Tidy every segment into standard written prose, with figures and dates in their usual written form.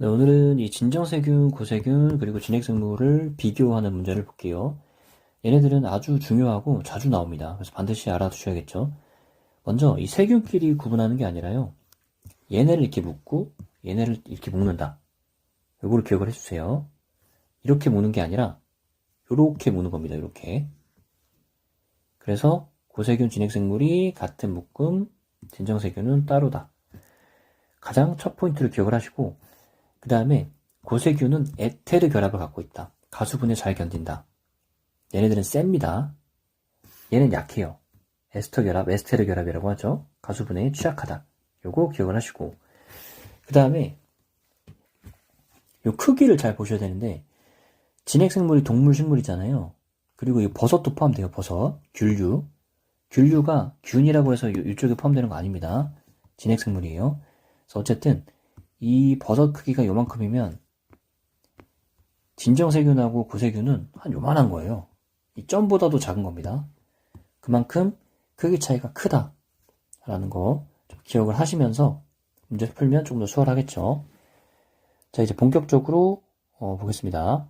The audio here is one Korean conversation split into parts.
네, 오늘은 이 진정세균, 고세균, 그리고 진핵생물을 비교하는 문제를 볼게요. 얘네들은 아주 중요하고 자주 나옵니다. 그래서 반드시 알아두셔야겠죠. 먼저 이 세균끼리 구분하는 게 아니라요. 얘네를 이렇게 묶고 얘네를 이렇게 묶는다. 요거를 기억을 해주세요. 이렇게 묶는 게 아니라 요렇게 묶는 겁니다. 요렇게. 그래서 고세균, 진핵생물이 같은 묶음, 진정세균은 따로다. 가장 첫 포인트를 기억을 하시고 그 다음에 고세균은 에테르 결합을 갖고 있다. 가수분해 잘 견딘다. 얘네들은 셉니다. 얘는 약해요. 에스터 결합, 에스테르 결합이라고 하죠. 가수분해에 취약하다. 요거 기억을 하시고 그 다음에 요 크기를 잘 보셔야 되는데 진핵생물이 동물 식물이잖아요. 그리고 이 버섯도 포함돼요. 버섯, 균류. 균류가 균이라고 해서 이쪽에 포함되는 거 아닙니다. 진핵생물이에요. 그래서 어쨌든 이 버섯 크기가 요만큼이면 진정세균하고 고세균은 한 요만한 거예요. 이 점보다도 작은 겁니다. 그만큼 크기 차이가 크다라는 거 좀 기억을 하시면서 문제 풀면 조금 더 수월하겠죠. 자, 이제 본격적으로 보겠습니다.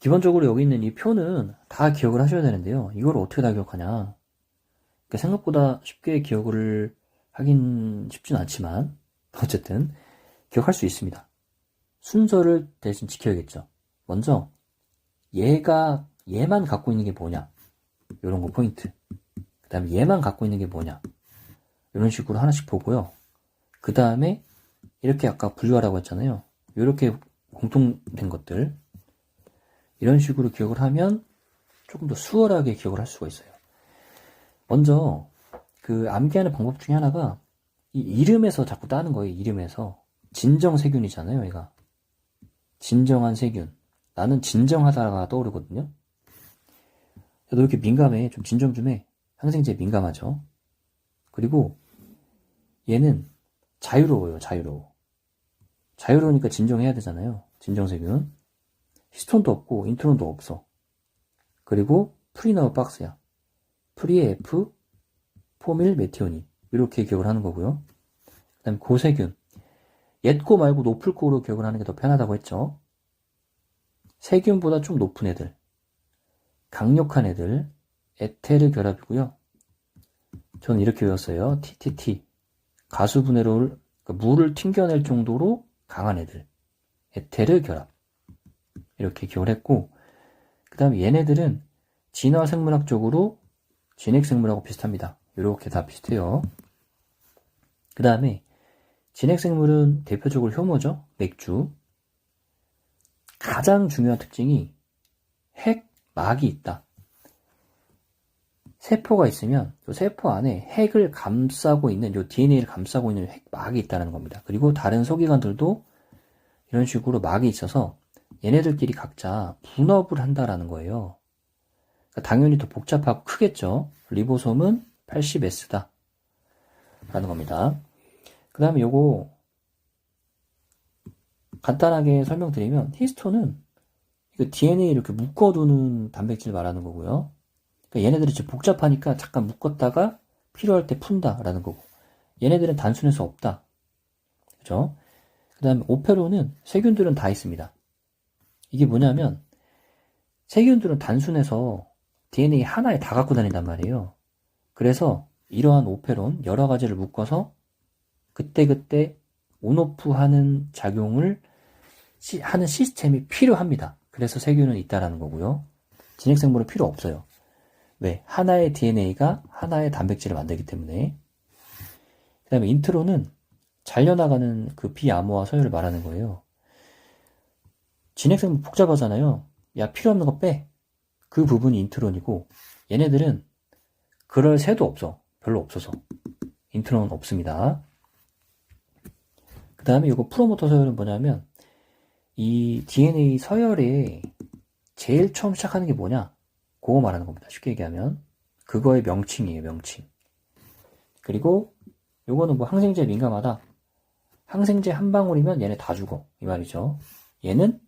기본적으로 여기 있는 이 표는 다 기억을 하셔야 되는데요. 이걸 어떻게 다 기억하냐. 그러니까 생각보다 쉽게 기억을 하긴 쉽진 않지만 어쨌든 기억할 수 있습니다. 순서를 대신 지켜야겠죠. 먼저 얘만 갖고 있는 게 뭐냐, 이런 거 포인트. 그 다음에 얘만 갖고 있는 게 뭐냐, 이런 식으로 하나씩 보고요. 그 다음에 이렇게 아까 분류하라고 했잖아요. 이렇게 공통된 것들, 이런 식으로 기억을 하면 조금 더 수월하게 기억을 할 수가 있어요. 먼저 그 암기하는 방법 중에 하나가 이 이름에서 자꾸 따는 거예요. 이름에서. 진정세균이잖아요, 얘가. 진정한 세균. 나는 진정하다가 떠오르거든요. 너 이렇게 민감해. 좀 진정 좀 해. 항생제에 민감하죠. 그리고 얘는 자유로워요. 자유로워. 자유로우니까 진정해야 되잖아요. 진정세균. 히스톤도 없고 인트론도 없어. 그리고 프리나우 박스야. 프리의 F, 포밀 메티오닌. 이렇게 기억을 하는 거고요. 그 다음에 고세균. 옛고 말고 높을 고로 기억을 하는 게 더 편하다고 했죠. 세균보다 좀 높은 애들, 강력한 애들, 에테르 결합이고요. 저는 이렇게 외웠어요. TTT. 가수분해를, 그러니까 물을 튕겨낼 정도로 강한 애들, 에테르 결합. 이렇게 기억을 했고, 그 다음에 얘네들은 진화생물학적으로 진핵생물하고 비슷합니다. 이렇게 다 비슷해요. 그 다음에 진핵생물은 대표적으로 효모죠. 맥주. 가장 중요한 특징이 핵막이 있다. 세포가 있으면 이 세포 안에 핵을 감싸고 있는, 이 DNA를 감싸고 있는 핵막이 있다는 겁니다. 그리고 다른 소기관들도 이런 식으로 막이 있어서 얘네들끼리 각자 분업을 한다라는 거예요. 그러니까 당연히 더 복잡하고 크겠죠. 리보솜은 80S다 라는 겁니다. 그 다음에 요거 간단하게 설명드리면 히스톤은 이거 DNA 이렇게 묶어두는 단백질 말하는 거고요. 그러니까 얘네들이 좀 복잡하니까 잠깐 묶었다가 필요할 때 푼다라는 거고, 얘네들은 단순해서 없다. 그죠? 그 다음에 오페론은 세균들은 다 있습니다. 이게 뭐냐면 세균들은 단순해서 DNA 하나에 다 갖고 다닌단 말이에요. 그래서 이러한 오페론 여러 가지를 묶어서 그때그때 온오프 하는 작용을 하는 시스템이 필요합니다. 그래서 세균은 있다라는 거고요. 진핵생물은 필요 없어요. 왜? 하나의 DNA가 하나의 단백질을 만들기 때문에. 그 다음에 인트로는 잘려나가는 그 비암호화 서열을 말하는 거예요. 진핵생물 복잡하잖아요. 야, 필요 없는 거 빼. 그 부분이 인트론이고, 얘네들은 그럴 새도 없어. 별로 없어서. 인트론은 없습니다. 그 다음에 이거 프로모터 서열은 뭐냐면, 이 DNA 서열에 제일 처음 시작하는 게 뭐냐? 그거 말하는 겁니다. 쉽게 얘기하면. 그거의 명칭이에요, 명칭. 그리고 요거는 뭐 항생제에 민감하다. 항생제 한 방울이면 얘네 다 죽어. 이 말이죠. 얘는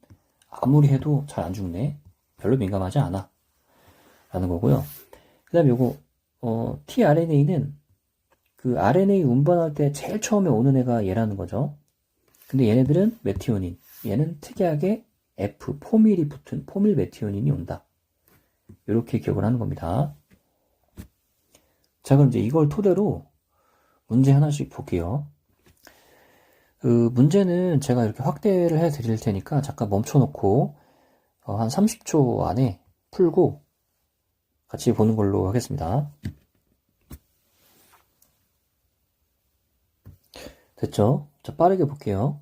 아무리 해도 잘 안 죽네. 별로 민감하지 않아. 라는 거고요. 그 다음에 요거, tRNA는 그 RNA 운반할 때 제일 처음에 오는 애가 얘라는 거죠. 근데 얘네들은 메티오닌. 얘는 특이하게 F, 포밀이 붙은 포밀 메티오닌이 온다. 이렇게 기억을 하는 겁니다. 자, 그럼 이제 이걸 토대로 문제 하나씩 볼게요. 그 문제는 제가 이렇게 확대를 해 드릴 테니까 잠깐 멈춰놓고 한 30초 안에 풀고 같이 보는 걸로 하겠습니다. 됐죠? 자, 빠르게 볼게요.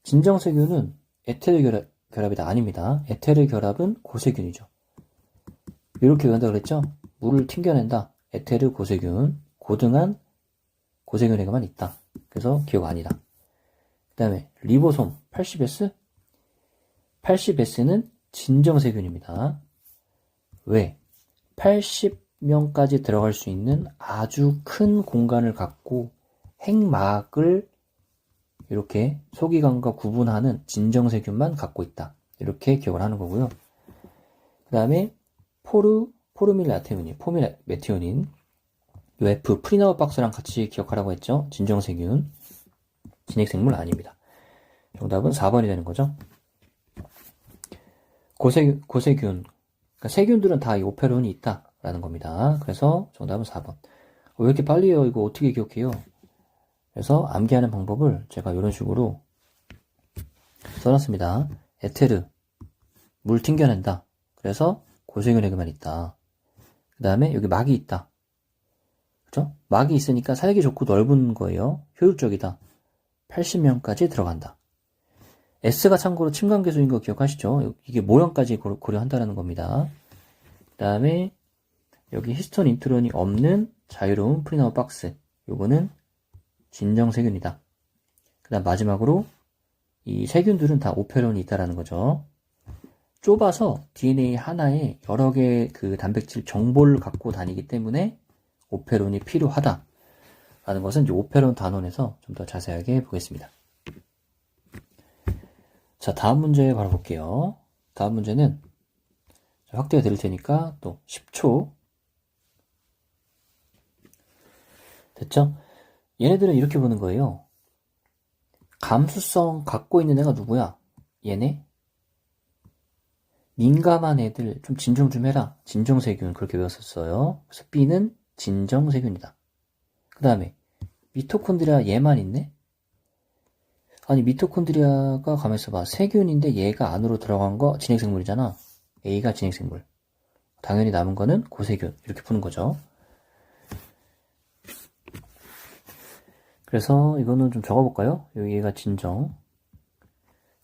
진정세균은 에테르 결합이다. 아닙니다. 에테르 결합은 고세균이죠. 이렇게 외운다 그랬죠? 물을 튕겨낸다. 에테르 고세균, 고등한 고세균에게만 있다. 그래서 기억 아니다. 그 다음에 리보솜 80S? 80S는 진정세균입니다. 왜? 80명까지 들어갈 수 있는 아주 큰 공간을 갖고 핵막을 이렇게 소기관과 구분하는 진정세균만 갖고 있다. 이렇게 기억을 하는 거고요. 그 다음에 포르밀라테오닌, 포밀메티오닌, 요 F, 프리나우 박스랑 같이 기억하라고 했죠. 진정세균, 진핵생물 아닙니다. 정답은 4번이 되는 거죠. 고세균, 그러니까 세균들은 다 이 오페론이 있다라는 겁니다. 그래서 정답은 4번. 왜 이렇게 빨리 해요? 이거 어떻게 기억해요? 그래서 암기하는 방법을 제가 이런 식으로 써놨습니다. 에테르, 물 튕겨낸다. 그래서 고세균에게만 있다. 그 다음에 여기 막이 있다. 그죠? 막이 있으니까 살기 좋고 넓은 거예요. 효율적이다. 80명까지 들어간다. S가 참고로 침관계수인 거 기억하시죠? 이게 모형까지 고려한다는 겁니다. 그 다음에 여기 히스톤 인트론이 없는 자유로운 프리나우 박스. 요거는 진정세균이다. 그 다음 마지막으로 이 세균들은 다 오페론이 있다라는 거죠. 좁아서 DNA 하나에 여러 개의 그 단백질 정보를 갖고 다니기 때문에 오페론이 필요하다. 라는 것은 이제 오페론 단원에서 좀 더 자세하게 보겠습니다. 자, 다음 문제 바로 볼게요. 다음 문제는 확대해 드릴 테니까 또 10초. 됐죠? 얘네들은 이렇게 보는 거예요. 감수성 갖고 있는 애가 누구야? 얘네? 민감한 애들 좀 진정 좀 해라. 진정세균 그렇게 외웠었어요. 그래서 B는 진정세균이다. 그 다음에 미토콘드리아 얘만 있네? 아니 미토콘드리아가 가만있어 봐. 세균인데 얘가 안으로 들어간 거 진핵생물이잖아. A가 진핵생물. 당연히 남은 거는 고세균. 이렇게 푸는 거죠. 그래서 이거는 좀 적어볼까요? 얘가 진정.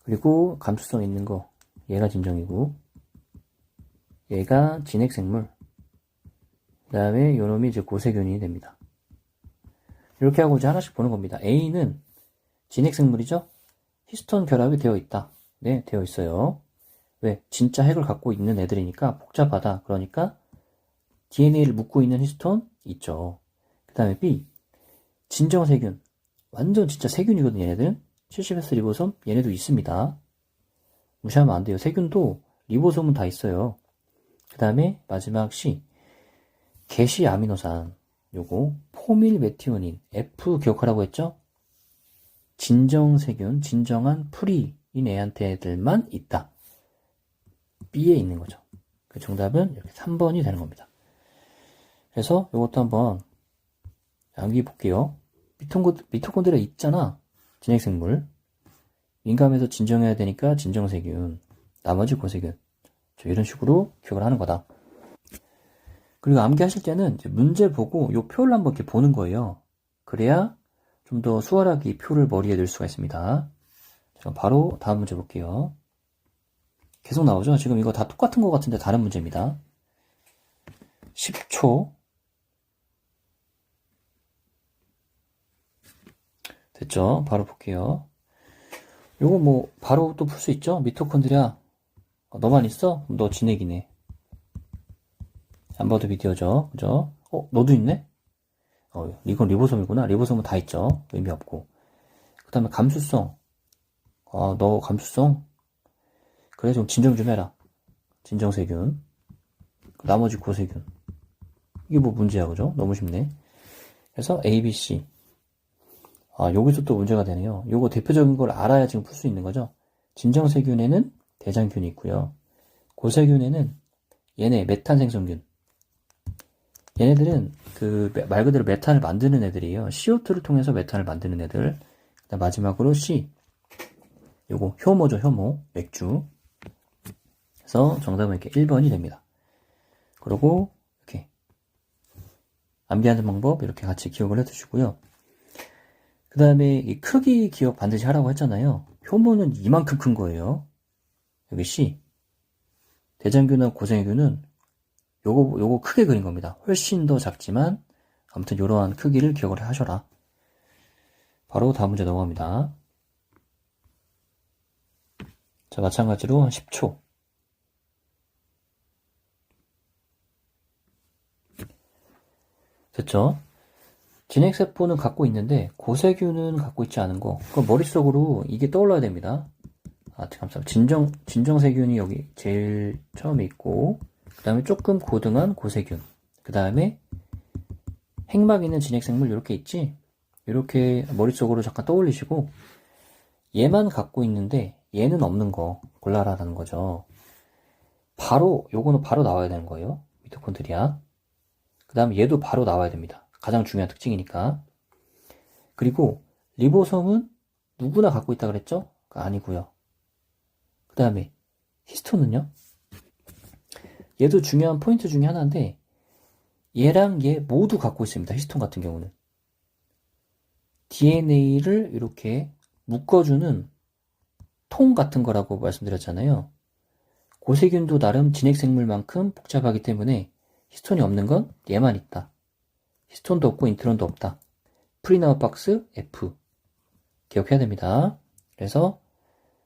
그리고 감수성 있는 거. 얘가 진정이고. 얘가 진핵생물. 그 다음에 요놈이 이제 고세균이 됩니다. 이렇게 하고 이제 하나씩 보는 겁니다. A는 진핵생물이죠? 히스톤 결합이 되어 있다. 네, 되어 있어요. 왜? 진짜 핵을 갖고 있는 애들이니까 복잡하다. 그러니까 DNA를 묶고 있는 히스톤 있죠. 그 다음에 B. 진정세균. 완전 진짜 세균이거든요, 얘네들은. 70S 리보솜, 얘네도 있습니다. 무시하면 안 돼요. 세균도 리보솜은 다 있어요. 그 다음에 마지막 C. 게시 아미노산. 요거, 포밀메티오닌. F 기억하라고 했죠? 진정세균, 진정한 프리인 애한테들만 있다. B에 있는 거죠. 그 정답은 이렇게 3번이 되는 겁니다. 그래서 이것도 한번 암기 볼게요. 미토콘드리아 있잖아. 진핵생물. 민감해서 진정해야 되니까 진정세균. 나머지 고세균. 이런 식으로 기억을 하는 거다. 그리고 암기하실 때는 이제 문제 보고 이 표를 한번 이렇게 보는 거예요. 그래야 좀 더 수월하게 이 표를 머리에 넣을 수가 있습니다. 자, 바로 다음 문제 볼게요. 계속 나오죠? 지금 이거 다 똑같은 것 같은데 다른 문제입니다. 10초. 됐죠? 바로 볼게요. 요거 뭐 바로 또 풀 수 있죠? 미토콘드리아. 너만 있어? 그럼 너 진핵이네. 안 봐도 비디오죠. 그죠? 너도 있네? 이건 리보솜이구나. 리보솜은 다 있죠. 의미 없고. 그 다음에 감수성. 너 감수성? 그래, 좀 진정 좀 해라. 진정세균. 나머지 고세균. 이게 뭐 문제야, 그죠? 너무 쉽네. 그래서 A, B, C. 여기서 또 문제가 되네요. 요거 대표적인 걸 알아야 지금 풀 수 있는 거죠. 진정세균에는 대장균이 있고요. 고세균에는 얘네 메탄 생성균. 얘네들은 말 그대로 메탄을 만드는 애들이에요. CO2를 통해서 메탄을 만드는 애들. 그다음 마지막으로 C. 요거 효모죠, 효모. 맥주. 그래서 정답은 이렇게 1번이 됩니다. 그리고 이렇게 암기하는 방법 이렇게 같이 기억을 해두시고요. 그 다음에 이 크기 기억 반드시 하라고 했잖아요. 효모는 이만큼 큰 거예요. 여기 C. 대장균하고 고생균은 요거 크게 그린 겁니다. 훨씬 더 작지만 아무튼 이러한 크기를 기억을 하셔라. 바로 다음 문제 넘어갑니다. 자, 마찬가지로 한 10초. 됐죠? 진핵세포는 갖고 있는데 고세균은 갖고 있지 않은 거. 그 머릿속으로 이게 떠올라야 됩니다. 감사합니다. 진정세균이 여기 제일 처음에 있고, 그 다음에 조금 고등한 고세균, 그 다음에 핵막 있는 진핵생물 이렇게 있지? 이렇게 머릿속으로 잠깐 떠올리시고 얘만 갖고 있는데 얘는 없는 거 골라라라는 거죠. 요거는 바로 나와야 되는 거예요. 미토콘드리아. 그 다음에 얘도 바로 나와야 됩니다. 가장 중요한 특징이니까. 그리고 리보솜은 누구나 갖고 있다 그랬죠? 아니고요. 그 다음에 히스톤은요? 얘도 중요한 포인트 중에 하나인데 얘랑 얘 모두 갖고 있습니다. 히스톤 같은 경우는. DNA를 이렇게 묶어주는 통 같은 거라고 말씀드렸잖아요. 고세균도 나름 진핵생물만큼 복잡하기 때문에 히스톤이 없는 건 얘만 있다. 히스톤도 없고 인트론도 없다. 프리나우 박스 F. 기억해야 됩니다. 그래서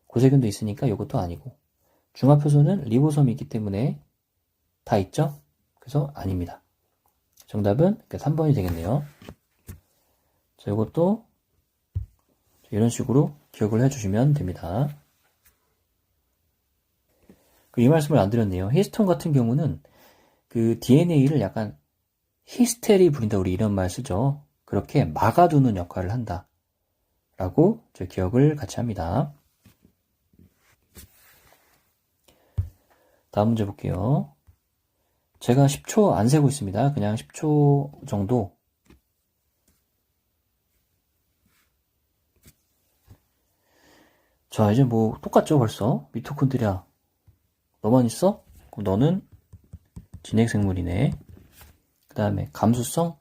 고세균도 있으니까 이것도 아니고. 중화표소는 리보솜이 있기 때문에 다 있죠? 그래서 아닙니다. 정답은 3번이 되겠네요. 자, 이것도 이런 식으로 기억을 해주시면 됩니다. 이 말씀을 안 드렸네요. 히스톤 같은 경우는 그 DNA를 약간 히스테리 부린다, 우리 이런 말 쓰죠. 그렇게 막아두는 역할을 한다. 라고 저 기억을 같이 합니다. 다음 문제 볼게요. 제가 10초 안 세고 있습니다. 그냥 10초 정도. 자, 이제 뭐 똑같죠 벌써. 미토콘드리아 너만 있어? 그럼 너는 진핵생물이네. 그 다음에 감수성.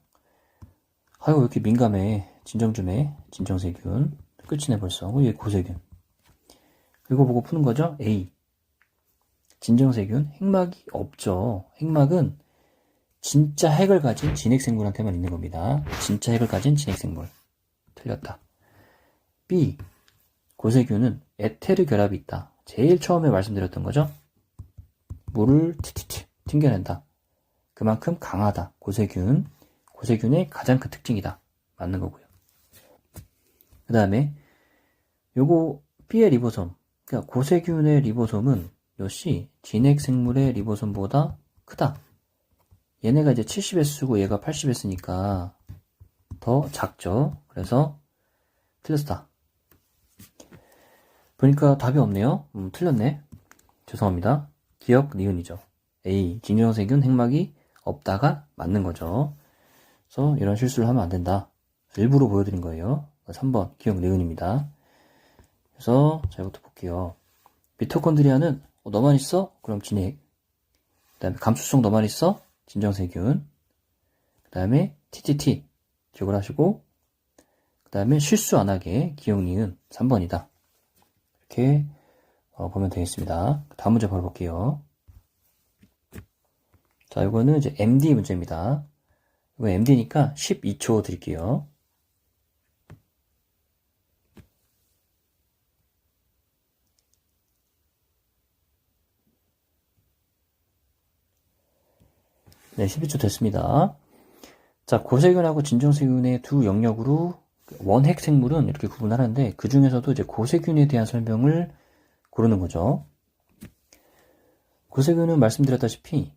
아유 왜 이렇게 민감해. 진정 좀 해. 진정세균. 끝이네 벌써. 얘 고세균. 이거 보고 푸는 거죠. A. 진정세균. 핵막이 없죠. 핵막은 진짜 핵을 가진 진핵생물한테만 있는 겁니다. 진짜 핵을 가진 진핵생물. 틀렸다. B. 고세균은 에테르 결합이 있다. 제일 처음에 말씀드렸던 거죠. 물을 튀튀튀 튕겨낸다. 그만큼 강하다. 고세균의 가장 큰 특징이다. 맞는 거고요. 그 다음에 요거 B의 리보솜. 그러니까 고세균의 리보솜은 역시 진핵생물의 리보솜보다 크다. 얘네가 이제 70S고 얘가 80S니까 더 작죠. 그래서 틀렸다. 보니까 답이 없네요. 틀렸네. 죄송합니다. 기억 니은이죠. A. 진정세균 핵막이 없다가 맞는 거죠. 그래서 이런 실수를 하면 안 된다. 일부러 보여드린 거예요. 3번 기억 니은입니다. 그래서 자, 이것도 볼게요. 미토콘드리아는 너만 있어? 그럼 진핵. 그 다음에 감수성 너만 있어? 진정세균. 그 다음에 TTT 기억을 하시고, 그 다음에 실수 안 하게 기억 니은 3번이다. 이렇게 보면 되겠습니다. 다음 문제 바로 볼게요. 자, 이거는 이제 MD 문제입니다. 이거 MD니까 12초 드릴게요. 네, 12초 됐습니다. 자, 고세균하고 진정세균의 두 영역으로 원핵 생물은 이렇게 구분하는데 그 중에서도 이제 고세균에 대한 설명을 고르는 거죠. 고세균은 말씀드렸다시피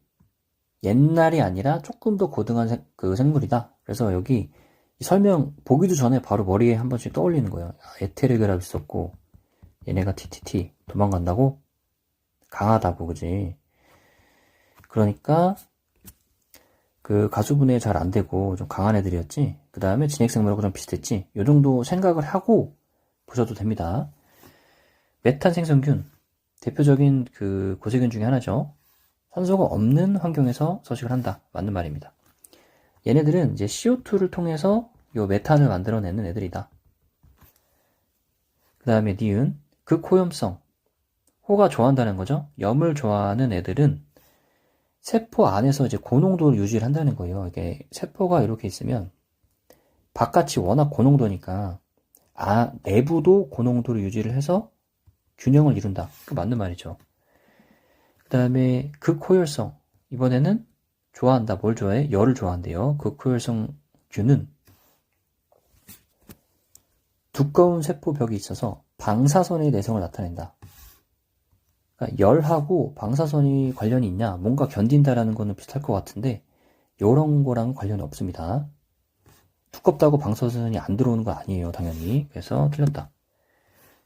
옛날이 아니라 조금 더 고등한 생물이다. 그래서 여기 이 설명 보기도 전에 바로 머리에 한 번씩 떠올리는 거예요. 에테르 결합이 있었고, 얘네가 TTT 도망간다고? 강하다고, 그지? 그러니까 그 가수분해 잘 안 되고 좀 강한 애들이었지. 그 다음에 진핵생물하고 좀 비슷했지. 요 정도 생각을 하고 보셔도 됩니다. 메탄 생성균, 대표적인 그 고세균 중에 하나죠. 산소가 없는 환경에서 서식을 한다. 맞는 말입니다. 얘네들은 이제 CO2를 통해서 요 메탄을 만들어내는 애들이다. 그 다음에 니은, 극호염성. 호가 좋아한다는 거죠. 염을 좋아하는 애들은 세포 안에서 이제 고농도를 유지를 한다는 거예요. 이게 세포가 이렇게 있으면 바깥이 워낙 고농도니까 내부도 고농도를 유지를 해서 균형을 이룬다. 그 맞는 말이죠. 그 다음에 극호혈성. 이번에는 좋아한다. 뭘 좋아해? 열을 좋아한대요. 극호혈성 균은 두꺼운 세포벽이 있어서 방사선의 내성을 나타낸다. 그러니까 열하고 방사선이 관련이 있냐? 뭔가 견딘다라는 거는 비슷할 것 같은데 이런 거랑 관련이 없습니다. 두껍다고 방사선이 안 들어오는 거 아니에요. 당연히. 그래서 틀렸다.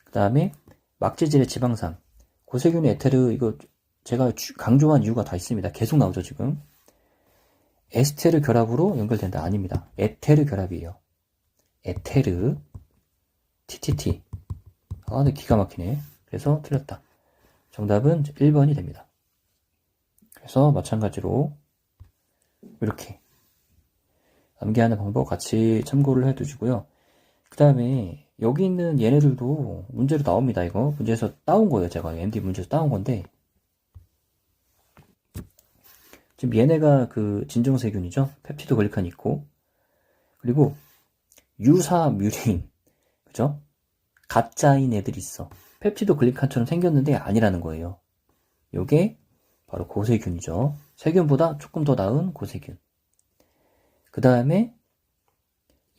그 다음에 막재질의 지방산. 고세균 에테르 이거 제가 강조한 이유가 다 있습니다. 계속 나오죠 지금. 에스테르 결합으로 연결된다. 아닙니다. 에테르 결합이에요. 에테르 TTT. 근데 기가 막히네. 그래서 틀렸다. 정답은 1번이 됩니다. 그래서 마찬가지로 이렇게 암기하는 방법 같이 참고를 해두시고요. 그 다음에 여기 있는 얘네들도 문제로 나옵니다. 이거 문제에서 따온 거예요. 제가 MD 문제에서 따온 건데 지금 얘네가 그 진정세균이죠. 펩티도 글리칸이 있고 그리고 유사뮤린 그죠? 가짜인 애들이 있어. 펩티도 글리칸처럼 생겼는데 아니라는 거예요. 요게 바로 고세균이죠. 세균보다 조금 더 나은 고세균. 그 다음에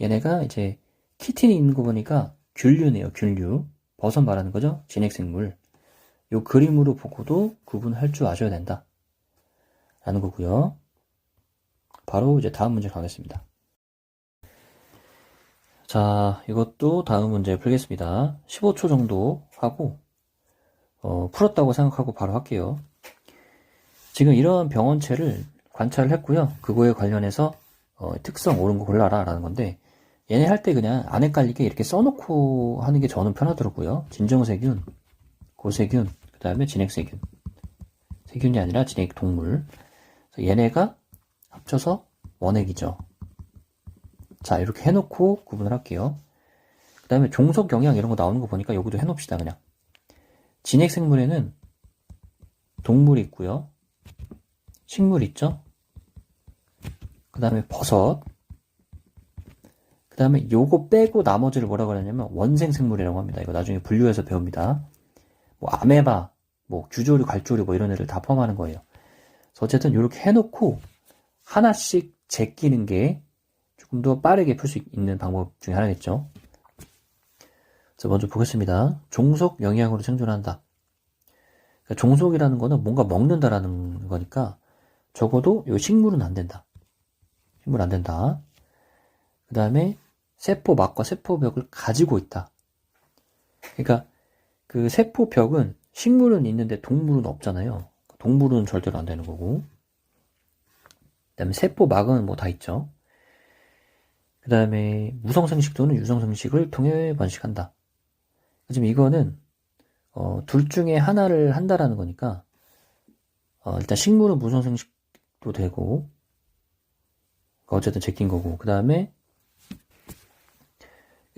얘네가 이제 키틴이 있는 거 보니까 균류네요. 균류. 버섯 말하는 거죠. 진핵생물. 요 그림으로 보고도 구분할 줄 아셔야 된다. 라는 거고요. 바로 이제 다음 문제 가겠습니다. 자, 이것도 다음 문제 풀겠습니다. 15초 정도 하고 풀었다고 생각하고 바로 할게요. 지금 이런 병원체를 관찰을 했고요. 그거에 관련해서 특성 옳은 거 골라라 라는 건데 얘네 할 때 그냥 안 헷갈리게 이렇게 써놓고 하는 게 저는 편하더라고요. 진정세균, 고세균, 그 다음에 진핵세균. 세균이 아니라 진핵 동물. 얘네가 합쳐서 원액이죠. 자, 이렇게 해놓고 구분을 할게요. 그 다음에 종속 영양 이런 거 나오는 거 보니까 여기도 해놓읍시다, 그냥. 진핵생물에는 동물이 있고요. 식물 있죠? 그 다음에 버섯. 그 다음에 요거 빼고 나머지를 뭐라고 그러냐면 원생생물이라고 합니다. 이거 나중에 분류해서 배웁니다. 뭐 아메바, 뭐 규조류, 갈조류 뭐 이런 애들 다 포함하는 거예요. 그래서 어쨌든 이렇게 해놓고 하나씩 제끼는 게 조금 더 빠르게 풀 수 있는 방법 중에 하나겠죠. 그래서 먼저 보겠습니다. 종속 영양으로 생존한다. 그러니까 종속이라는 거는 뭔가 먹는다라는 거니까 적어도 요 식물은 안 된다. 식물 안 된다. 그 다음에 세포막과 세포벽을 가지고 있다. 그러니까 그 세포벽은 식물은 있는데 동물은 없잖아요. 동물은 절대로 안 되는 거고. 그 다음에 세포막은 뭐 다 있죠. 그 다음에 무성생식도는 유성생식을 통해 번식한다. 지금 이거는 둘 중에 하나를 한다라는 거니까 일단 식물은 무성생식도 되고 어쨌든 제낀 거고 그 다음에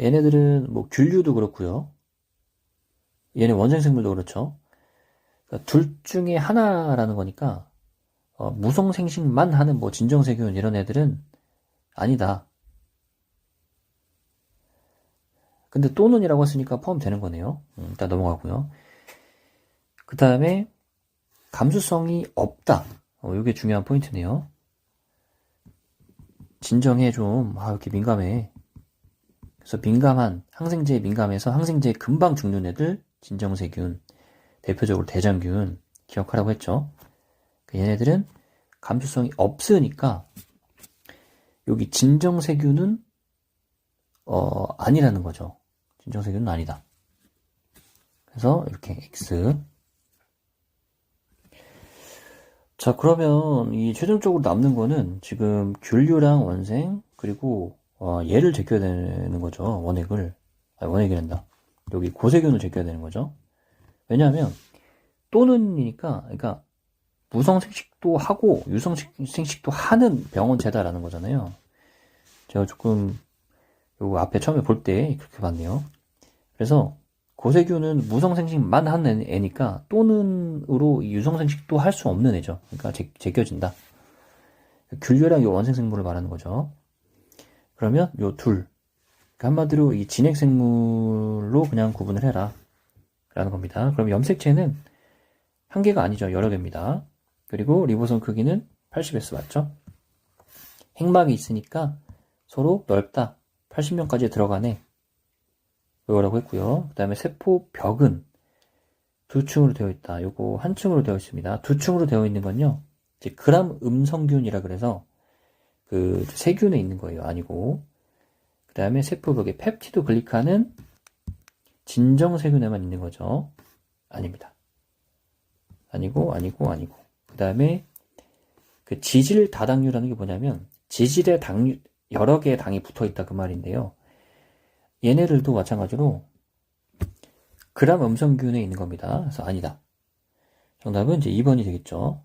얘네들은 뭐 균류도 그렇고요. 얘네 원생생물도 그렇죠. 그러니까 둘 중에 하나라는 거니까 무성생식만 하는 뭐 진정세균 이런 애들은 아니다. 근데 또는이라고 했으니까 포함되는 거네요. 일단 넘어가고요. 그 다음에 감수성이 없다. 이게 중요한 포인트네요. 진정해 좀. 이렇게 민감해. 그래서 민감한 항생제에 민감해서 항생제에 금방 죽는 애들 진정세균, 대표적으로 대장균 기억하라고 했죠. 얘네들은 감수성이 없으니까 여기 진정세균은 아니라는 거죠. 진정세균은 아니다. 그래서 이렇게 X. 자, 그러면 이 최종적으로 남는 거는 지금 균류랑 원생, 그리고 얘를 제껴야 되는 거죠. 원액이란다. 여기 고세균을 제껴야 되는 거죠. 왜냐하면 또는이니까, 그러니까 무성생식도 하고 유성생식도 하는 병원체다라는 거잖아요. 제가 조금 요 앞에 처음에 볼 때 그렇게 봤네요. 그래서 고세균은 무성생식만 하는 애니까 또는으로 유성생식도 할 수 없는 애죠. 그러니까 제껴진다. 균류랑 요 원생생물을 말하는 거죠. 그러면 요 둘, 그러니까 한마디로 이 진핵생물로 그냥 구분을 해라 라는 겁니다. 그럼 염색체는 한 개가 아니죠. 여러 개입니다. 그리고 리보솜 크기는 80S 맞죠? 핵막이 있으니까 서로 넓다. 80명까지 들어가네. 이거라고 했고요. 그 다음에 세포벽은 두 층으로 되어 있다. 요거 한 층으로 되어 있습니다. 두 층으로 되어 있는 건요. 이제 그람 음성균이라 그래서 그 세균에 있는 거예요. 아니고. 그 다음에 세포벽에 펩티도 글리칸은 진정세균에만 있는 거죠. 아닙니다. 아니고. 그 다음에 그 지질 다당류라는 게 뭐냐면 지질에 여러 개의 당이 붙어 있다 그 말인데요. 얘네들도 마찬가지로 그람 음성균에 있는 겁니다. 그래서 아니다. 정답은 이제 2번이 되겠죠.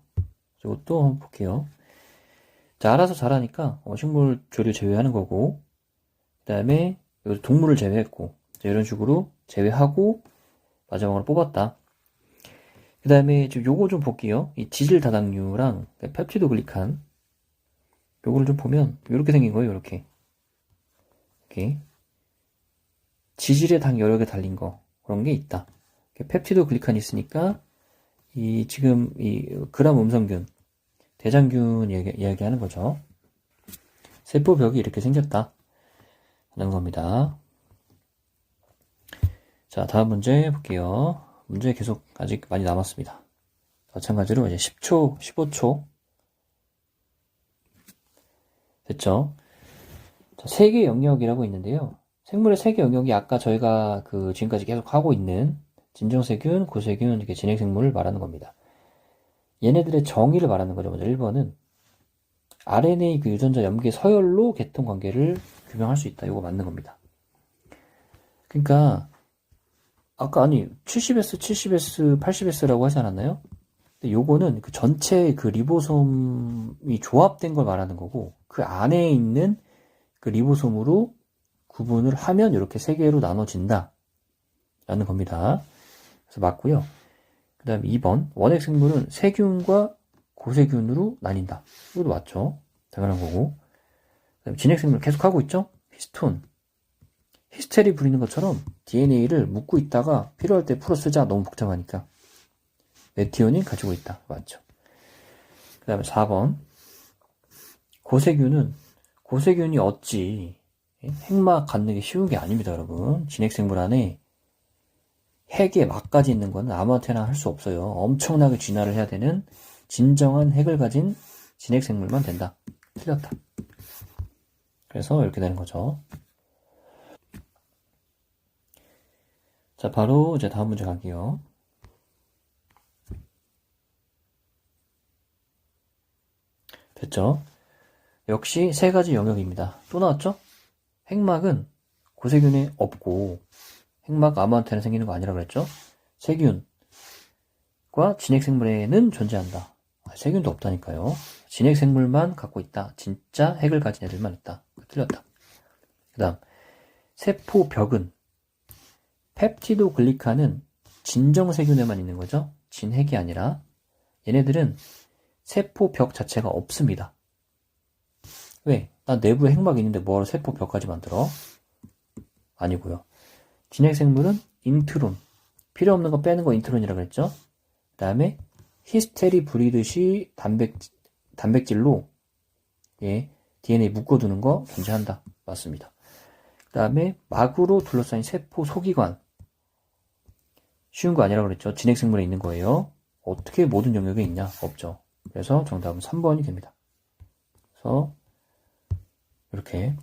이것도 한번 볼게요. 자, 알아서 잘하니까 식물 조류 제외하는 거고, 그 다음에 동물을 제외했고, 이런 식으로 제외하고 마지막으로 뽑았다. 그 다음에 지금 요거 좀 볼게요. 이 지질 다당류랑 펩티도 글리칸 요거를 좀 보면 이렇게 생긴 거예요. 이렇게 지질에 당 여러 개 달린 거 그런 게 있다. 펩티도 글리칸이 있으니까 이 지금 이 그람 음성균 대장균 이야기하는 거죠. 세포벽이 이렇게 생겼다 하는 겁니다. 자, 다음 문제 볼게요. 문제 계속 아직 많이 남았습니다. 마찬가지로 이제 10초, 15초 됐죠? 자, 세계 영역이라고 있는데요. 생물의 세계 영역이 아까 저희가 그 지금까지 계속 하고 있는 진정세균, 고세균, 이렇게 진핵생물을 말하는 겁니다. 얘네들의 정의를 말하는 거죠. 먼저 1번은 RNA 그 유전자 염기 서열로 계통 관계를 규명할 수 있다. 이거 맞는 겁니다. 그러니까 아까 70S, 70S, 80S라고 하지 않았나요? 근데 요거는 그 전체 그 리보솜이 조합된 걸 말하는 거고 그 안에 있는 그 리보솜으로 구분을 하면 이렇게 세 개로 나눠진다 라는 겁니다. 그래서 맞고요. 그 다음에 2번 원핵 생물은 세균과 고세균으로 나뉜다. 이것도 맞죠. 당연한 거고. 그 다음에 진핵 생물 계속 하고 있죠. 히스톤 히스테리 부리는 것처럼 DNA를 묶고 있다가 필요할 때 풀어 쓰자. 너무 복잡하니까. 메티오닌 가지고 있다. 맞죠. 그 다음에 4번 고세균이 어찌 핵막 갖는 게 쉬운 게 아닙니다. 여러분. 진핵생물 안에 핵의 막까지 있는 거는 아무한테나 할 수 없어요. 엄청나게 진화를 해야 되는 진정한 핵을 가진 진핵생물만 된다. 틀렸다. 그래서 이렇게 되는 거죠. 자, 바로 이제 다음 문제 갈게요. 됐죠? 역시 세 가지 영역입니다. 또 나왔죠? 핵막은 고세균에 없고 핵막 아무한테나 생기는 거 아니라 그랬죠? 세균과 진핵생물에는 존재한다. 세균도 없다니까요. 진핵생물만 갖고 있다. 진짜 핵을 가진 애들만 있다. 틀렸다. 그 다음 세포벽은 펩티도 글리칸은 진정세균에만 있는 거죠. 진핵이 아니라 얘네들은 세포벽 자체가 없습니다. 왜? 난 내부에 핵막이 있는데 뭐하러 세포벽까지 만들어? 아니고요. 진핵생물은 인트론, 필요 없는 거 빼는 거 인트론이라고 그랬죠. 그 다음에 히스테리 부리듯이 단백질로 DNA 묶어두는 거 존재한다. 맞습니다. 그 다음에 막으로 둘러싸인 세포 소기관, 쉬운 거 아니라고 그랬죠. 진핵생물에 있는 거예요. 어떻게 모든 영역에 있냐? 없죠. 그래서 정답은 3번이 됩니다. 그래서 이렇게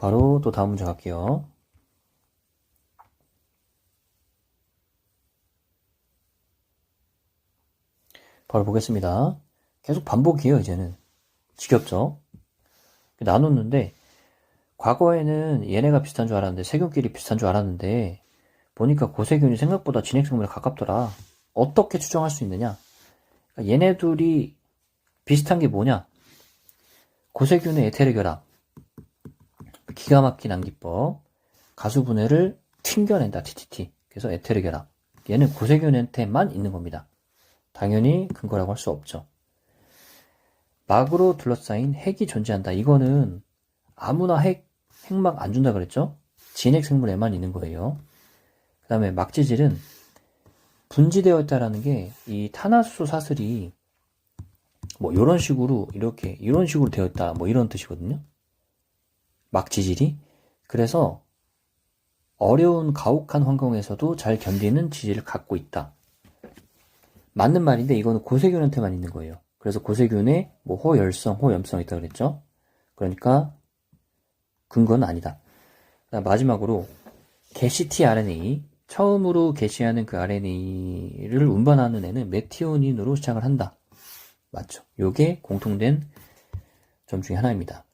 바로 또 다음 문제 갈게요. 바로 보겠습니다. 계속 반복이에요, 이제는. 지겹죠? 나눴는데, 과거에는 얘네가 비슷한 줄 알았는데, 세균끼리 비슷한 줄 알았는데, 보니까 고세균이 생각보다 진핵생물에 가깝더라. 어떻게 추정할 수 있느냐? 그러니까 얘네 둘이 비슷한 게 뭐냐? 고세균의 에테르 결합, 기가 막힌 암기법, 가수분해를 튕겨낸다, TTT. 그래서 에테르 결합. 얘는 고세균한테만 있는 겁니다. 당연히 근거라고 할 수 없죠. 막으로 둘러싸인 핵이 존재한다. 이거는 아무나 핵막 안 준다 그랬죠? 진핵생물에만 있는 거예요. 그 다음에 막지질은 분지되어 있다라는 게 이 탄화수소 사슬이 뭐 이런 식으로 이런 식으로 되어 있다 뭐 이런 뜻이거든요. 막지질이. 그래서 어려운 가혹한 환경에서도 잘 견디는 지질을 갖고 있다. 맞는 말인데 이거는 고세균한테만 있는 거예요. 그래서 고세균에 뭐 호열성, 호염성 있다 그랬죠. 그러니까 근거는 아니다. 마지막으로 게시 tRNA, 처음으로 게시하는 그 RNA를 운반하는 애는 메티오닌으로 시작을 한다. 맞죠? 요게 공통된 점 중에 하나입니다.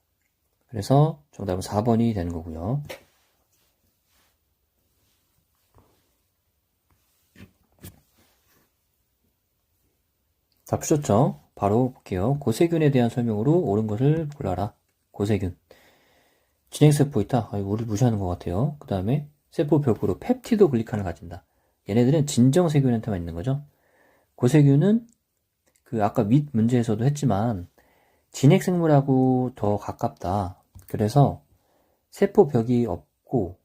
그래서 정답은 4번이 되는 거고요. 다 푸셨죠? 바로 볼게요. 고세균에 대한 설명으로 옳은 것을 골라라. 고세균. 진행세포 있다. 우리 무시하는 것 같아요. 그 다음에 세포벽으로 펩티도 글리칸을 가진다. 얘네들은 진정세균한테만 있는 거죠. 고세균은 그 아까 밑 문제에서도 했지만 진핵생물하고 더 가깝다. 그래서 세포벽이 없고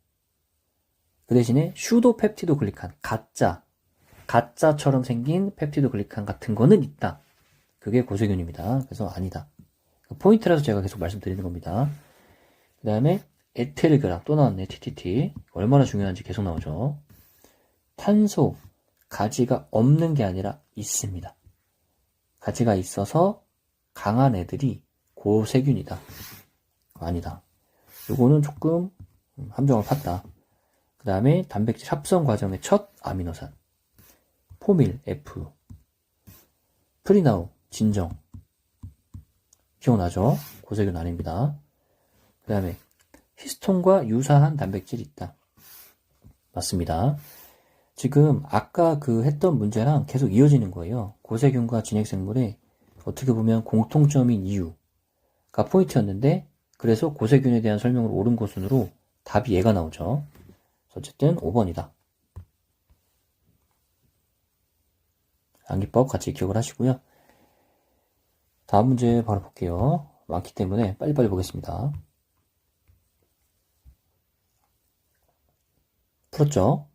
그 대신에 슈도 펩티도 글리칸, 가짜처럼 생긴 펩티도 글리칸 같은 거는 있다. 그게 고세균입니다. 그래서 아니다. 포인트라서 제가 계속 말씀드리는 겁니다. 그 다음에 에테르 결합 또 나왔네. TTT. 얼마나 중요한지 계속 나오죠. 탄소 가지가 없는 게 아니라 있습니다. 가지가 있어서 강한 애들이 고세균이다. 아니다. 요거는 조금 함정을 팠다. 그 다음에 단백질 합성 과정의 첫 아미노산 포밀 F, 프리나우 진정. 기억나죠? 고세균 아닙니다. 그 다음에 히스톤과 유사한 단백질이 있다. 맞습니다. 지금 아까 했던 문제랑 계속 이어지는 거예요. 고세균과 진핵생물의 어떻게 보면 공통점인 이유가 포인트였는데, 그래서 고세균에 대한 설명을 옳은 것순으로 답이 얘가 나오죠. 어쨌든 5번이다. 암기법 같이 기억을 하시고요. 다음 문제 바로 볼게요. 많기 때문에 빨리빨리 보겠습니다. 풀었죠?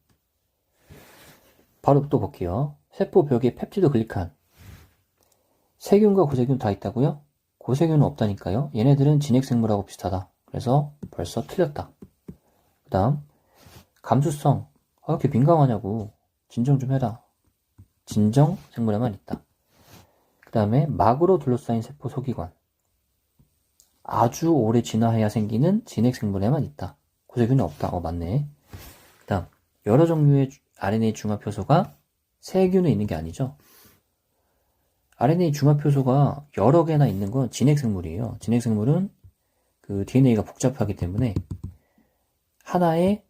바로 또 볼게요. 세포벽에 펩티도 글리칸. 세균과 고세균 다 있다고요? 고세균은 없다니까요. 얘네들은 진핵생물하고 비슷하다. 그래서 벌써 틀렸다. 그 다음 감수성. 왜 이렇게 민감하냐고. 진정 좀 해라. 진정생물에만 있다. 그 다음에 막으로 둘러싸인 세포 소기관. 아주 오래 진화해야 생기는 진핵생물에만 있다. 고세균은 없다. 맞네. 그 다음 여러 종류의 RNA 중화효소가 세균에 있는 게 아니죠. RNA 중화효소가 여러 개나 있는 건 진핵생물이에요. 진핵생물은 그 DNA가 복잡하기 때문에 하나의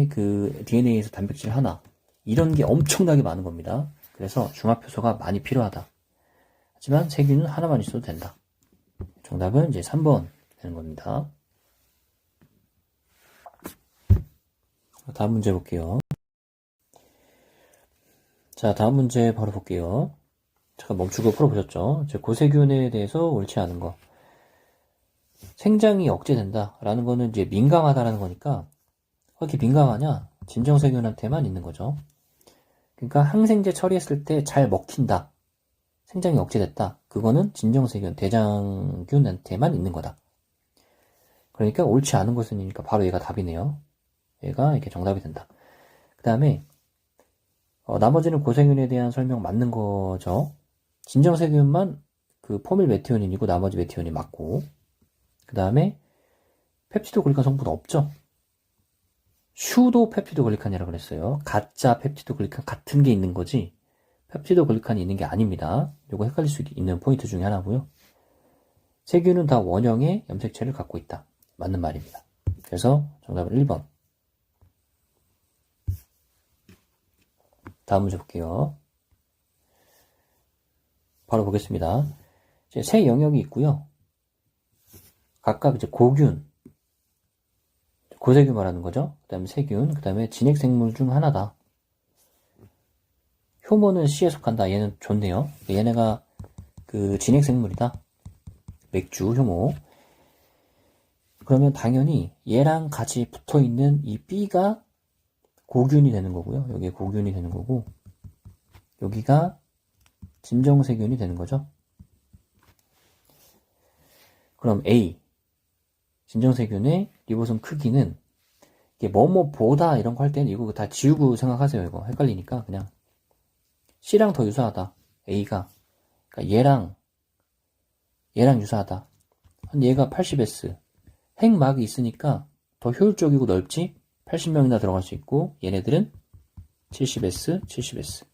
그 DNA에서 단백질 하나, 이런 게 엄청나게 많은 겁니다. 그래서 중화효소가 많이 필요하다. 하지만 세균은 하나만 있어도 된다. 정답은 이제 3번 되는 겁니다. 다음 문제 볼게요. 자, 다음 문제 바로 볼게요. 잠깐 멈추고 풀어보셨죠? 이제 고세균에 대해서 옳지 않은 거. 생장이 억제된다 라는 거는 이제 민감하다라는 거니까, 왜 이렇게 민감하냐? 진정세균한테만 있는 거죠. 그러니까 항생제 처리했을 때 잘 먹힌다. 생장이 억제됐다. 그거는 진정세균, 대장균한테만 있는 거다. 그러니까 옳지 않은 것은이니까 바로 얘가 답이네요. 얘가 이렇게 정답이 된다. 그 다음에 나머지는 고세균에 대한 설명 맞는 거죠. 진정세균만 그 포밀 메티오닌이고 나머지 메티오닌 맞고, 그 다음에 펩티도글리칸 성분 없죠? 슈도 펩티도글리칸이라고 그랬어요. 가짜 펩티도글리칸 같은 게 있는 거지 펩티도글리칸이 있는 게 아닙니다. 요거 헷갈릴 수 있는 포인트 중에 하나고요. 세균은 다 원형의 염색체를 갖고 있다. 맞는 말입니다. 그래서 정답은 1번. 다음 문제 볼게요. 바로 보겠습니다. 이제 세 영역이 있고요. 각각 이제 고균, 고세균 말하는 거죠. 그 다음에 세균, 그 다음에 진핵생물 중 하나다. 효모는 C에 속한다. 얘는 좋네요. 얘네가 그 진핵생물이다. 맥주, 효모. 그러면 당연히 얘랑 같이 붙어 있는 이 B가 고균이 되는 거고요. 여기에 고균이 되는 거고, 여기가 진정세균이 되는 거죠. 그럼 A, 진정세균의 리보솜 크기는 이게 뭐뭐보다 이런 거 할 때는 이거 다 지우고 생각하세요. 이거 헷갈리니까 그냥 C랑 더 유사하다. A가 그러니까 얘랑 유사하다. 얘가 80S 핵막이 있으니까 더 효율적이고 넓지. 80명이나 들어갈 수 있고 얘네들은 70S, 70S.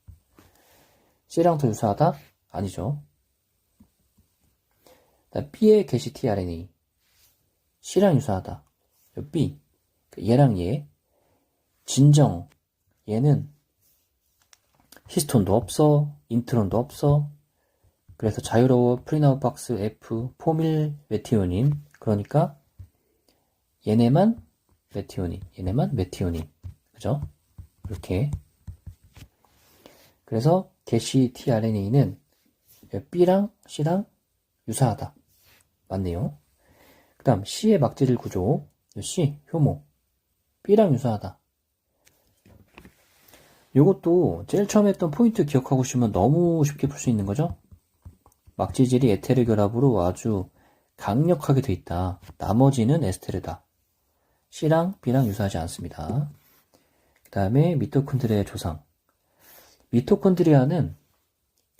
C랑 더 유사하다? 아니죠. B의 게시 tRNA C랑 유사하다. B 얘랑 얘 진정 얘는 히스톤도 없어 인트론도 없어. 그래서 자유로워 프리나우박스 F 포밀 메티오닌. 그러니까 얘네만 메티오닌 그죠? 이렇게. 그래서 게시 tRNA는 B랑 C랑 유사하다. 맞네요. 그 다음 C의 막재질 구조 C 효모 B랑 유사하다. 요것도 제일 처음에 했던 포인트 기억하고 싶으면 너무 쉽게 풀 수 있는 거죠. 막재질이 에테르 결합으로 아주 강력하게 돼 있다. 나머지는 에스테르다. C랑 B랑 유사하지 않습니다. 그 다음에 미토콘드리아의 조상. 미토콘드리아는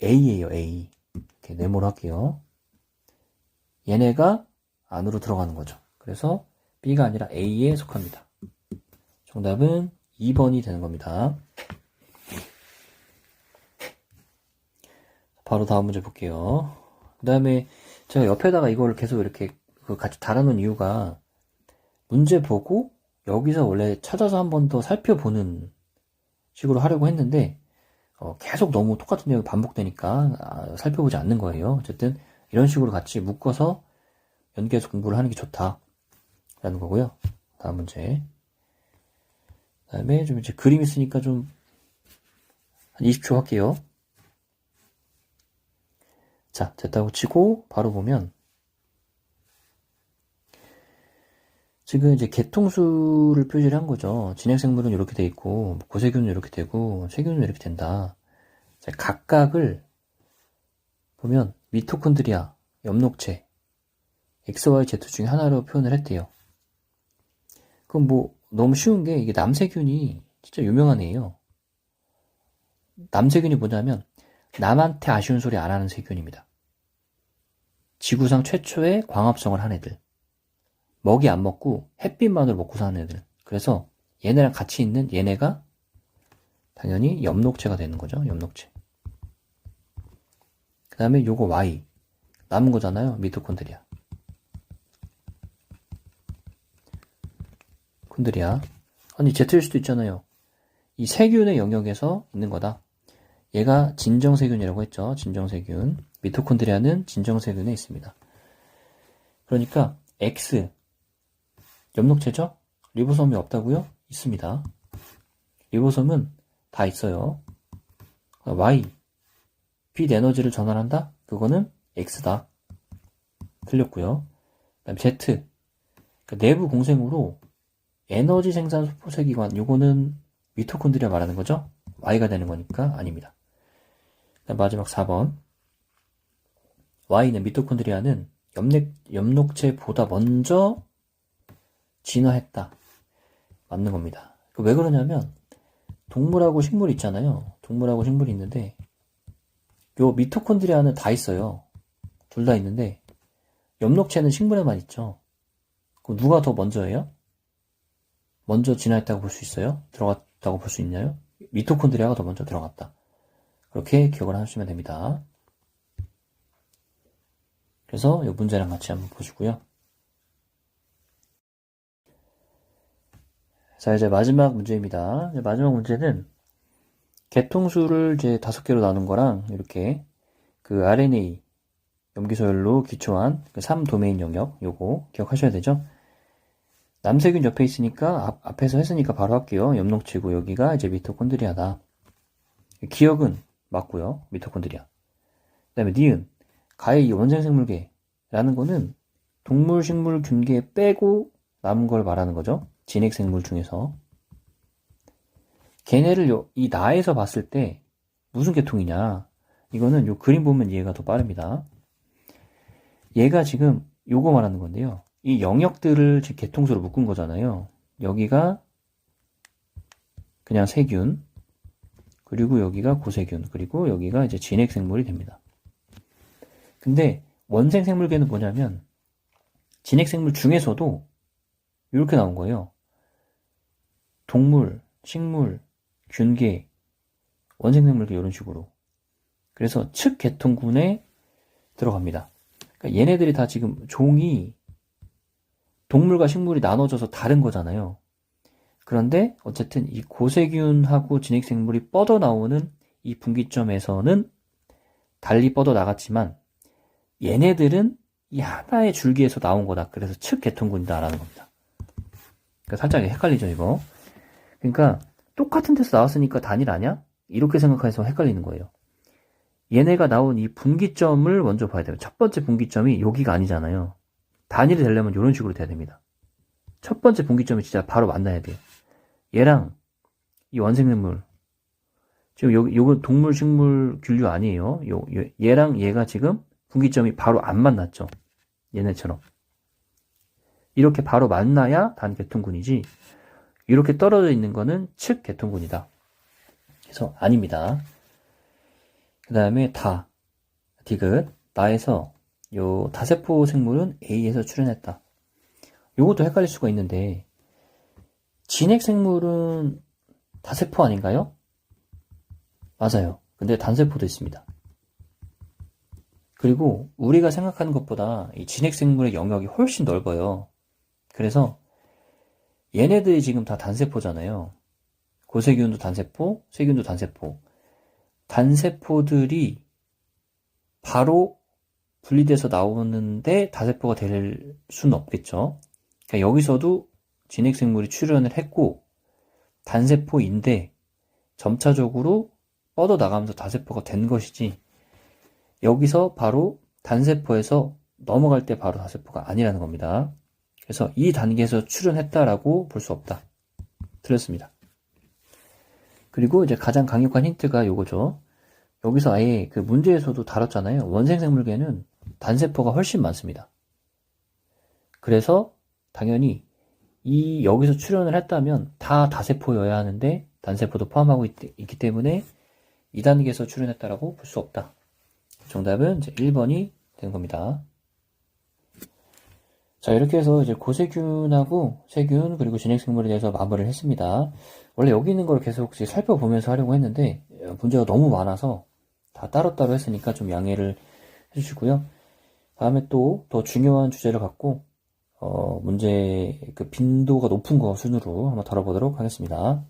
A예요. A. 이렇게 네모로 할게요. 얘네가 안으로 들어가는 거죠. 그래서 B가 아니라 A에 속합니다. 정답은 2번이 되는 겁니다. 바로 다음 문제 볼게요. 그 다음에 제가 옆에다가 이걸 계속 이렇게 같이 달아놓은 이유가 문제 보고 여기서 원래 찾아서 한 번 더 살펴보는 식으로 하려고 했는데 계속 너무 똑같은 내용이 반복되니까 살펴보지 않는 거예요. 어쨌든 이런 식으로 같이 묶어서 연계해서 공부를 하는 게 좋다라는 거고요. 다음 문제. 그 다음에 좀 이제 그림 있으니까 좀 한 20초 할게요. 자, 됐다고 치고 바로 보면 지금 이제 개통수를 표시를 한 거죠. 진핵생물은 이렇게 돼 있고 고세균은 이렇게 되고 세균은 이렇게 된다. 자, 각각을 보면 미토콘드리아, 엽록체, XYZ 중에 하나로 표현을 했대요. 그럼 뭐 너무 쉬운 게 이게 남세균이 진짜 유명한 애예요. 남세균이 뭐냐면 남한테 아쉬운 소리 안 하는 세균입니다. 지구상 최초의 광합성을 한 애들. 먹이 안 먹고 햇빛만으로 먹고 사는 애들. 그래서 얘네랑 같이 있는 얘네가 당연히 엽록체가 되는 거죠. 엽록체. 그 다음에 요거 Y. 남은 거잖아요. 미토콘드리아. 콘드리아. 아니 Z일 수도 있잖아요. 이 세균의 영역에서 있는 거다. 얘가 진정세균이라고 했죠. 진정세균. 미토콘드리아는 진정세균에 있습니다. 그러니까 X 엽록체죠? 리보솜이 없다고요? 있습니다. 리보솜은 다 있어요. Y 빛 에너지를 전환한다? 그거는 X다. 틀렸고요. 그다음 Z 그러니까 내부 공생으로 에너지 생산 소포세기관 요거는 미토콘드리아 말하는 거죠? Y가 되는 거니까 아닙니다. 마지막 4번 Y는 미토콘드리아는 엽록체보다 먼저 진화했다. 맞는 겁니다. 왜 그러냐면 동물하고 식물이 있잖아요. 동물하고 식물이 있는데 요 미토콘드리아는 다 있어요. 둘 다 있는데 엽록체는 식물에만 있죠. 그럼 누가 더 먼저예요? 먼저 진화했다고 볼 수 있어요? 들어갔다고 볼 수 있나요? 미토콘드리아가 더 먼저 들어갔다. 그렇게 기억을 하시면 됩니다. 그래서 이 문제랑 같이 한번 보시고요. 자, 이제 마지막 문제입니다. 이제 마지막 문제는 개통수를 이제 5개로 나눈 거랑 이렇게 그 RNA 염기서열로 기초한 그 3도메인 영역 요거 기억하셔야 되죠? 남세균 옆에 있으니까 앞에서 했으니까 바로 할게요. 엽록치고 여기가 이제 미토콘드리아다. 기억은 맞고요. 미토콘드리아. 그 다음에 니은 가의 이 원생생물계라는 거는 동물, 식물, 균계 빼고 남은 걸 말하는 거죠. 진핵생물 중에서. 걔네를 이 나에서 봤을 때 무슨 계통이냐. 이거는 요 그림 보면 이해가 더 빠릅니다. 얘가 지금 요거 말하는 건데요. 이 영역들을 지금 개통수로 묶은 거잖아요. 여기가 그냥 세균, 그리고 여기가 고세균, 그리고 여기가 이제 진핵생물이 됩니다. 근데 원생생물계는 뭐냐면 진핵생물 중에서도 이렇게 나온 거예요. 동물, 식물, 균계, 원생생물계 이런 식으로. 그래서 측 계통군에 들어갑니다. 그러니까 얘네들이 다 지금 종이 동물과 식물이 나눠져서 다른 거잖아요. 그런데 어쨌든 이 고세균하고 진핵생물이 뻗어나오는 이 분기점에서는 달리 뻗어나갔지만 얘네들은 이 하나의 줄기에서 나온 거다. 그래서 측 계통군이다라는 겁니다. 그러니까 살짝 헷갈리죠, 이거. 그러니까 똑같은 데서 나왔으니까 단일 아니야? 이렇게 생각해서 헷갈리는 거예요. 얘네가 나온 이 분기점을 먼저 봐야 돼요. 첫 번째 분기점이 여기가 아니잖아요. 단일이 되려면 이런 식으로 돼야 됩니다. 첫 번째 분기점이 진짜 바로 만나야 돼요. 얘랑 이 원생생물 지금 요거 동물, 식물, 균류 아니에요. 얘랑 얘가 지금 분기점이 바로 안 만났죠. 얘네처럼. 이렇게 바로 만나야 단계통군이지 이렇게 떨어져 있는 거는 측계통군이다. 그래서 아닙니다. 그 다음에 디귿, 나에서 요 다세포 생물은 A에서 출현했다. 요것도 헷갈릴 수가 있는데 진핵생물은 다세포 아닌가요? 맞아요. 근데 단세포도 있습니다. 그리고 우리가 생각하는 것보다 이 진핵생물의 영역이 훨씬 넓어요. 그래서 얘네들이 지금 다 단세포잖아요. 고세균도 단세포, 세균도 단세포. 단세포들이 바로 분리돼서 나오는데 다세포가 될 수는 없겠죠. 그러니까 여기서도 진핵생물이 출현을 했고 단세포인데 점차적으로 뻗어나가면서 다세포가 된 것이지 여기서 바로 단세포에서 넘어갈 때 바로 다세포가 아니라는 겁니다. 그래서 이 단계에서 출현했다라고 볼 수 없다. 틀렸습니다. 그리고 이제 가장 강력한 힌트가 요거죠. 여기서 아예 그 문제에서도 다뤘잖아요. 원생생물계는 단세포가 훨씬 많습니다. 그래서 당연히 여기서 출현을 했다면 다 다세포여야 하는데 단세포도 포함하고 있기 때문에 2단계에서 출현했다라고 볼 수 없다. 정답은 이제 1번이 된 겁니다. 자, 이렇게 해서 이제 고세균하고 세균 그리고 진핵생물에 대해서 마무리를 했습니다. 원래 여기 있는 걸 계속 이제 살펴보면서 하려고 했는데 문제가 너무 많아서 다 따로따로 했으니까 좀 양해를 해주시고요. 다음에 또 더 중요한 주제를 갖고 문제 그 빈도가 높은 거 순으로 한번 다뤄보도록 하겠습니다.